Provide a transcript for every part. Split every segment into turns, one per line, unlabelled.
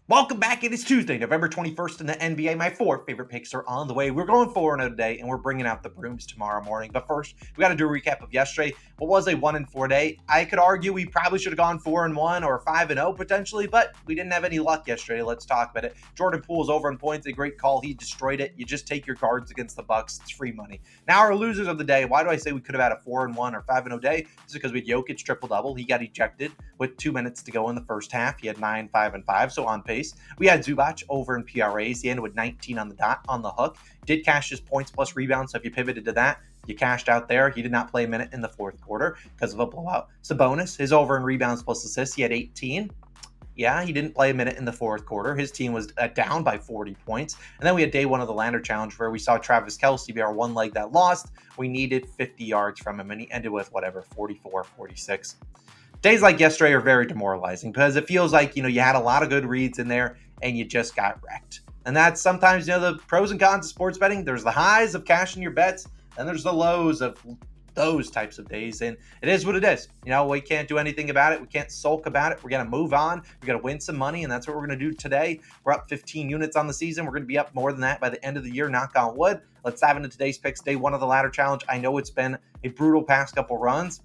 Welcome back. It is Tuesday, November 21st in the NBA. My four favorite picks are on the way. We're going 4-0 today, and we're bringing out the brooms tomorrow morning. But first, we got to do a recap of yesterday. What was a 1-4 day? I could argue we probably should have gone 4-1 or 5-0 potentially, but we didn't have any luck yesterday. Let's talk about it. Jordan Poole's over in points. A great call. He destroyed it. You just take your cards against the Bucks. It's free money. Now, our losers of the day. Why do I say we could have had a 4-1 or 5-0 day? It's because we had Jokic triple-double. He got ejected with 2 minutes to go in the first half. He had 9, 5, and 5, so on pace. We had Zubac over in PRAs. He ended with 19 on the dot on the hook. Did cash his points plus rebounds, so if you pivoted to that, you cashed out there. He did not play a minute in the fourth quarter because of a blowout. Sabonis, his over in rebounds plus assists, he had 18. Yeah, he didn't play a minute in the fourth quarter. His team was down by 40 points. And then we had day one of the Ladder Challenge where we saw Travis Kelce be our one leg that lost. We needed 50 yards from him, and he ended with 44, 46. Days like yesterday are very demoralizing because it feels like, you had a lot of good reads in there and you just got wrecked. And that's sometimes, the pros and cons of sports betting. There's the highs of cashing your bets, and there's the lows of those types of days. And it is what it is. We can't do anything about it. We can't sulk about it. We're going to move on. We got to win some money, and that's what we're going to do today. We're up 15 units on the season. We're going to be up more than that by the end of the year, knock on wood. Let's dive into today's picks. Day one of the Ladder Challenge. I know it's been a brutal past couple runs.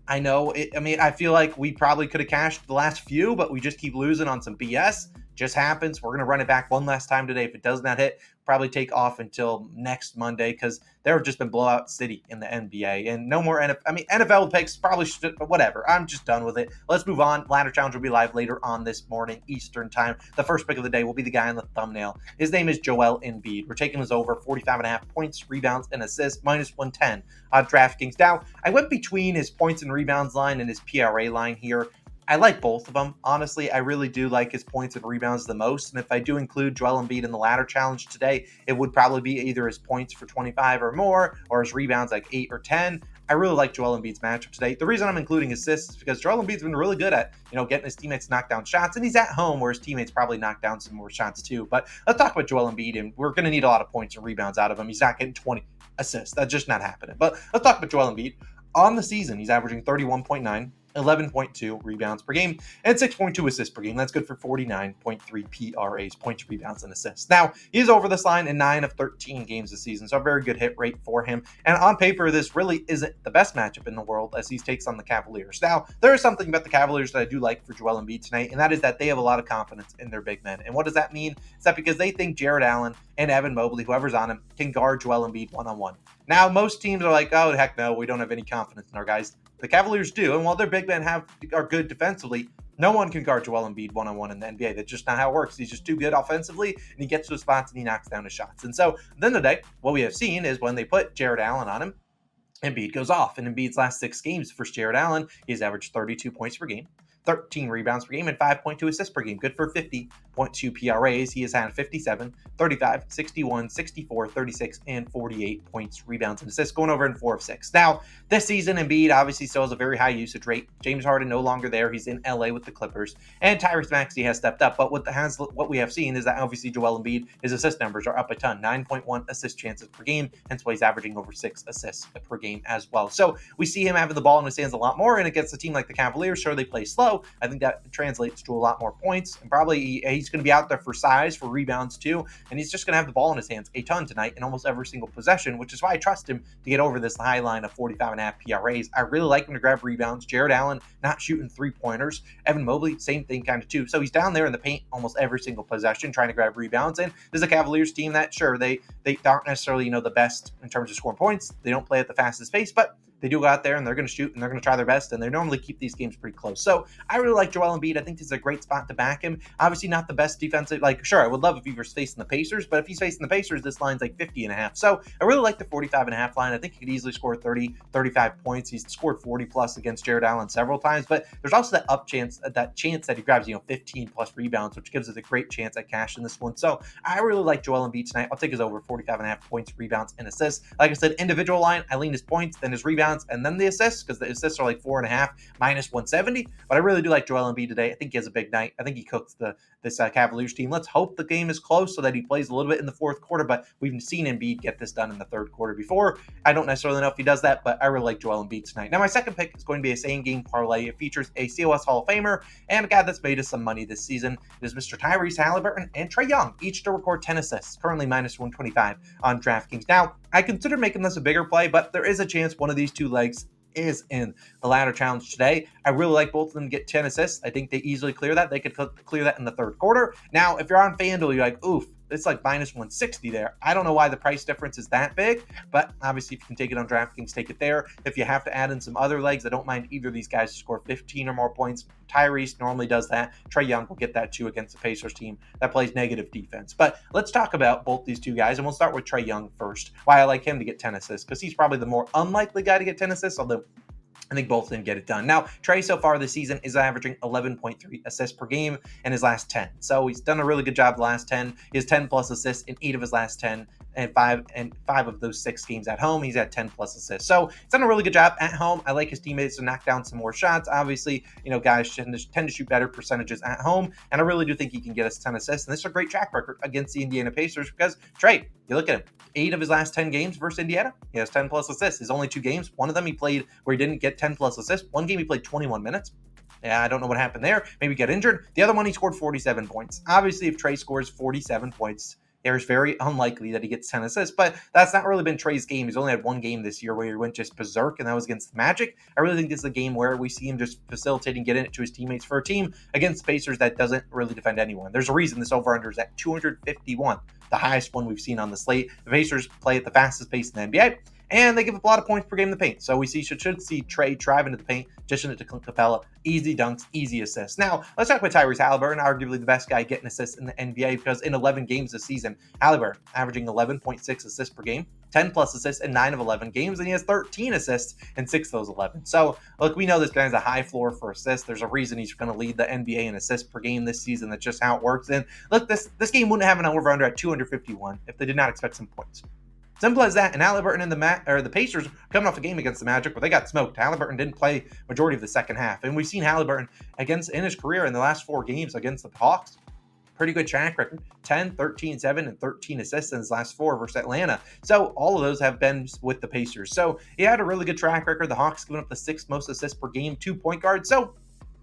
I know it. I feel like we probably could have cashed the last few, but we just keep losing on some BS. Just happens. We're going to run it back one last time today. If it does not hit, probably take off until next Monday because there have just been blowout city in the NBA and no more NFL picks probably should, but whatever. I'm just done with it. Let's move on. Ladder Challenge will be live later on this morning, Eastern time. The first pick of the day will be the guy on the thumbnail. His name is Joel Embiid. We're taking his over 45.5 points, rebounds, and assists, minus 110 on DraftKings. Now, I went between his points and rebounds line and his PRA line here. I like both of them. Honestly, I really do like his points and rebounds the most. And if I do include Joel Embiid in the Ladder Challenge today, it would probably be either his points for 25 or more or his rebounds like 8 or 10. I really like Joel Embiid's matchup today. The reason I'm including assists is because Joel Embiid's been really good at, getting his teammates to knock down shots, and he's at home where his teammates probably knock down some more shots too. But let's talk about Joel Embiid, and we're going to need a lot of points and rebounds out of him. He's not getting 20 assists. That's just not happening. But let's talk about Joel Embiid. On the season, he's averaging 31.9. 11.2 rebounds per game, and 6.2 assists per game. That's good for 49.3 PRAs, points, rebounds, and assists. Now, he's over this line in 9 of 13 games this season, so a very good hit rate for him. And on paper, this really isn't the best matchup in the world as he takes on the Cavaliers. Now, there is something about the Cavaliers that I do like for Joel Embiid tonight, and that is that they have a lot of confidence in their big men. And what does that mean? It's that because they think Jared Allen and Evan Mobley, whoever's on him, can guard Joel Embiid one-on-one. Now, most teams are like, oh, heck no, we don't have any confidence in our guys. The Cavaliers do, and while their big men are good defensively, no one can guard Joel Embiid one-on-one in the NBA. That's just not how it works. He's just too good offensively, and he gets to his spots and he knocks down his shots. And so, at the end of the day, what we have seen is when they put Jared Allen on him, Embiid goes off. In Embiid's last 6 games for Jared Allen, he's averaged 32 points per game, 13 rebounds per game, and 5.2 assists per game. Good for 50.2 PRAs. He has had 57, 35, 61, 64, 36, and 48 points, rebounds, and assists, going over in 4 of 6. Now, this season, Embiid obviously still has a very high usage rate. James Harden no longer there. He's in LA with the Clippers. And Tyrese Maxey has stepped up. But what we have seen is that obviously Joel Embiid, his assist numbers are up a ton. 9.1 assist chances per game. Hence why he's averaging over 6 assists per game as well. So we see him having the ball in his hands a lot more. And against a team like the Cavaliers, sure, they play slow. I think that translates to a lot more points, and probably he's going to be out there for size, for rebounds too, and he's just going to have the ball in his hands a ton tonight in almost every single possession, which is why I trust him to get over this high line of 45.5 PRAs. I really like him to grab rebounds. Jared Allen not shooting 3-pointers. Evan Mobley, same thing kind of too. So he's down there in the paint almost every single possession trying to grab rebounds, and this is a Cavaliers team that, sure, they aren't necessarily, the best in terms of scoring points. They don't play at the fastest pace, but they do go out there and they're going to shoot and they're going to try their best, and they normally keep these games pretty close. So I really like Joel Embiid. I think this is a great spot to back him. Obviously not the best defensive. Sure, I would love if he was facing the Pacers, but if he's facing the Pacers, this line's like 50.5. So I really like the 45.5 line. I think he could easily score 30, 35 points. He's scored 40 plus against Jared Allen several times, but there's also that chance that he grabs, 15 plus rebounds, which gives us a great chance at cashing this one. So I really like Joel Embiid tonight. I'll take his over 45.5 points, rebounds, and assists. Like I said, individual line, I lean his points, then his rebounds. rebounds and then the assists, because the assists are like 4.5 minus 170. But I really do like Joel Embiid today. I think he has a big night. I think he cooks this Cavaliers team. Let's hope the game is close so that he plays a little bit in the fourth quarter, but we've seen Embiid get this done in the third quarter before. I don't necessarily know if he does that, but I really like Joel Embiid tonight. Now, my second pick is going to be a same-game parlay. It features a COS Hall of Famer and a guy that's made us some money this season. It is Mr. Tyrese Haliburton and Trey Young, each to record 10 assists, currently minus 125 on DraftKings. Now, I considered making this a bigger play, but there is a chance one of these two legs is in the ladder challenge today. I really like both of them to get 10 assists. I think they easily clear that. They could clear that in the third quarter. Now, if you're on FanDuel, you're like, oof, it's like minus 160 there. I don't know why the price difference is that big, but obviously if you can take it on DraftKings, take it there. If you have to add in some other legs, I don't mind either of these guys to score 15 or more points. Tyrese normally does that. Trey Young will get that too against the Pacers team that plays negative defense. But let's talk about both these two guys, and we'll start with Trey Young first. Why I like him to get 10 assists, because he's probably the more unlikely guy to get 10 assists, although I think both of them get it done. Now, Trey so far this season is averaging 11.3 assists per game in his last 10. So he's done a really good job the last 10. He has 10 plus assists in 8 of his last 10, and five of those 6 games at home. He's had 10 plus assists. So he's done a really good job at home. I like his teammates to knock down some more shots. Obviously, guys tend to shoot better percentages at home, and I really do think he can get us 10 assists. And this is a great track record against the Indiana Pacers, because Trey, you look at him, 8 of his last 10 games versus Indiana, he has 10 plus assists. His only 2 games, one of them he played where he didn't get 10 plus assists. One game he played 21 minutes. Yeah, I don't know what happened there. Maybe get injured. The other one, he scored 47 points. Obviously, if Trey scores 47 points, it's very unlikely that he gets 10 assists, but that's not really been Trey's game. He's only had one game this year where he went just berserk, and that was against the Magic. I really think this is a game where we see him just facilitating, getting it to his teammates for a team against Pacers that doesn't really defend anyone. There's a reason this over-under is at 251, the highest one we've seen on the slate. The Pacers play at the fastest pace in the NBA, and they give up a lot of points per game in the paint. So we should see Trey drive into the paint, dish into Capella, easy dunks, easy assists. Now, let's talk about Tyrese Haliburton, arguably the best guy getting assists in the NBA, because in 11 games this season, Haliburton averaging 11.6 assists per game, 10 plus assists in 9 of 11 games, and he has 13 assists in 6 of those 11. So, look, we know this guy has a high floor for assists. There's a reason he's going to lead the NBA in assists per game this season. That's just how it works. And look, this game wouldn't have an over-under at 251 if they did not expect some points. Simple as that. And Haliburton and the Pacers coming off a game against the Magic where they got smoked. Haliburton didn't play majority of the second half, and we've seen Haliburton in his career in the last 4 games against the Hawks. Pretty good track record, 10, 13, 7, and 13 assists in his last 4 versus Atlanta. So all of those have been with the Pacers. So he had a really good track record. The Hawks giving up the 6th most assists per game, 2 point guards. So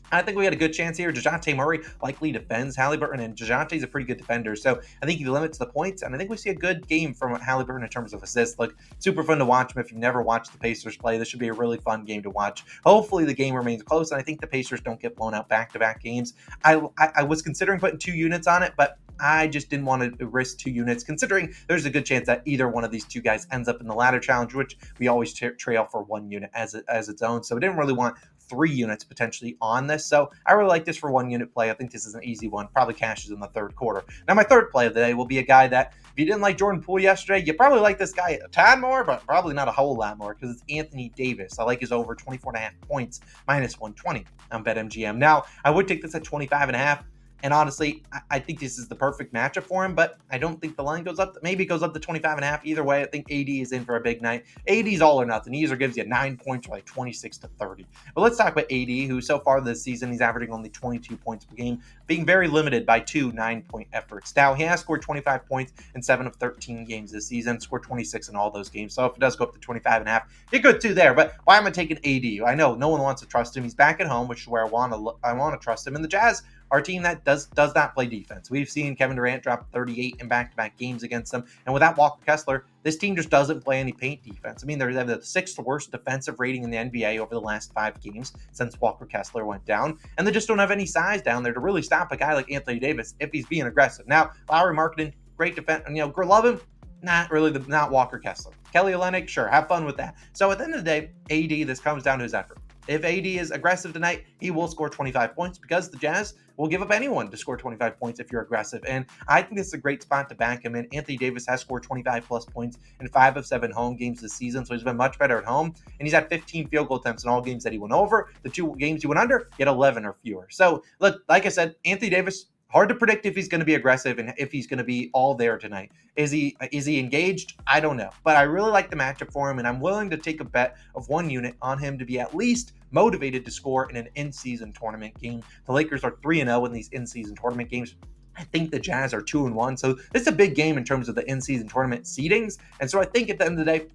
I think we had a good chance here. DeJounte Murray likely defends Haliburton, and DeJounte's a pretty good defender. So I think he limits the points, and I think we see a good game from Haliburton in terms of assists. Look, super fun to watch him. If you've never watched the Pacers play, this should be a really fun game to watch. Hopefully the game remains close, and I think the Pacers don't get blown out back-to-back games. I was considering putting 2 units on it, but I just didn't want to risk 2 units, considering there's a good chance that either one of these 2 guys ends up in the ladder challenge, which we always trail for 1 unit as its own. So we didn't really want 3 units potentially on this. So I really like this for 1 unit play. I think this is an easy one. Probably cashes in the third quarter. Now, my third play of the day will be a guy that, if you didn't like Jordan Poole yesterday, you probably like this guy a tad more, but probably not a whole lot more, because it's Anthony Davis. I like his over 24.5 points, minus 120 on BetMGM. Now, I would take this at 25.5. And honestly, I think this is the perfect matchup for him, but I don't think the line goes up. Maybe it goes up to 25.5. Either way, I think AD is in for a big night. AD's all or nothing. He either gives you 9 points or like 26 to 30. But let's talk about AD, who so far this season, he's averaging only 22 points per game, being very limited by 2 9-point efforts. Now, he has scored 25 points in 7 of 13 games this season, scored 26 in all those games. So if it does go up to 25.5, you're good too there. But why am I taking AD? I know no one wants to trust him. He's back at home, which is where I want to trust him. And the Jazz, our team that does not play defense. We've seen Kevin Durant drop 38 in back-to-back games against them. And without Walker Kessler, this team just doesn't play any paint defense. I mean, they have the 6th worst defensive rating in the NBA over the last 5 games since Walker Kessler went down. And they just don't have any size down there to really stop a guy like Anthony Davis if he's being aggressive. Now, Lowry Marketing, great defense. Love him. Not Walker Kessler. Kelly Olynyk, sure, have fun with that. So at the end of the day, AD, this comes down to his effort. If AD is aggressive tonight, he will score 25 points, because the Jazz will give up anyone to score 25 points if you're aggressive. And I think this is a great spot to back him in. Anthony Davis has scored 25 plus points in 5 of 7 home games this season, so he's been much better at home. And he's had 15 field goal attempts in all games that he went over. The 2 games he went under, he had 11 or fewer. So, look, like I said, Anthony Davis, Hard to predict if he's going to be aggressive and if he's going to be all there tonight. Is he engaged? I don't know. But I really like the matchup for him, and I'm willing to take a bet of 1 unit on him to be at least motivated to score in an in-season tournament game. The Lakers are 3-0 in these in-season tournament games. I think the Jazz are 2-1. So this is a big game in terms of the in-season tournament seedings. And so I think at the end of the day,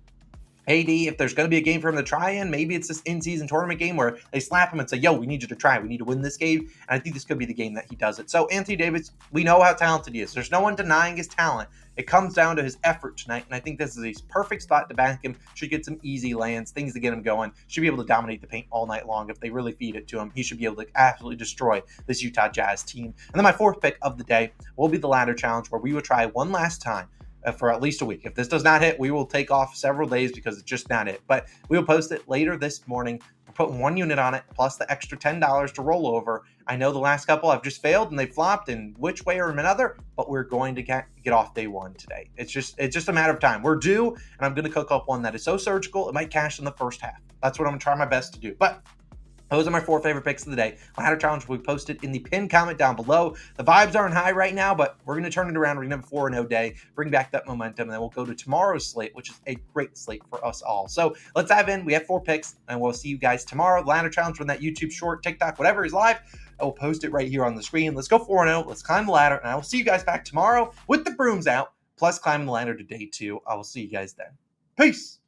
AD, if there's going to be a game for him to try in, maybe it's this in-season tournament game where they slap him and say, yo, we need you to try. We need to win this game. And I think this could be the game that he does it. So Anthony Davis, we know how talented he is. There's no one denying his talent. It comes down to his effort tonight, and I think this is a perfect spot to back him. Should get some easy lands, things to get him going. Should be able to dominate the paint all night long if they really feed it to him. He should be able to absolutely destroy this Utah Jazz team. And then my fourth pick of the day will be the ladder challenge, where we will try one last time for at least a week. If this does not hit, we will take off several days because it's just not it. But we will post it later this morning. We're putting 1 unit on it, plus the extra $10 to roll over. I know the last couple have just failed and they flopped in which way or another, but we're going to get off day 1 today. It's just a matter of time. We're due, and I'm going to cook up one that is so surgical, it might cash in the first half. That's what I'm going to try my best to do. But those are my 4 favorite picks of the day. Ladder challenge will be posted in the pinned comment down below. The vibes aren't high right now, but we're going to turn it around. We're going to have a 4-0 day, bring back that momentum, and then we'll go to tomorrow's slate, which is a great slate for us all. So let's dive in. We have 4 picks, and we'll see you guys tomorrow. The ladder challenge from that YouTube short, TikTok, whatever is live. I will post it right here on the screen. Let's go 4-0. Let's climb the ladder, and I will see you guys back tomorrow with the brooms out, plus climbing the ladder to day 2. I will see you guys then. Peace.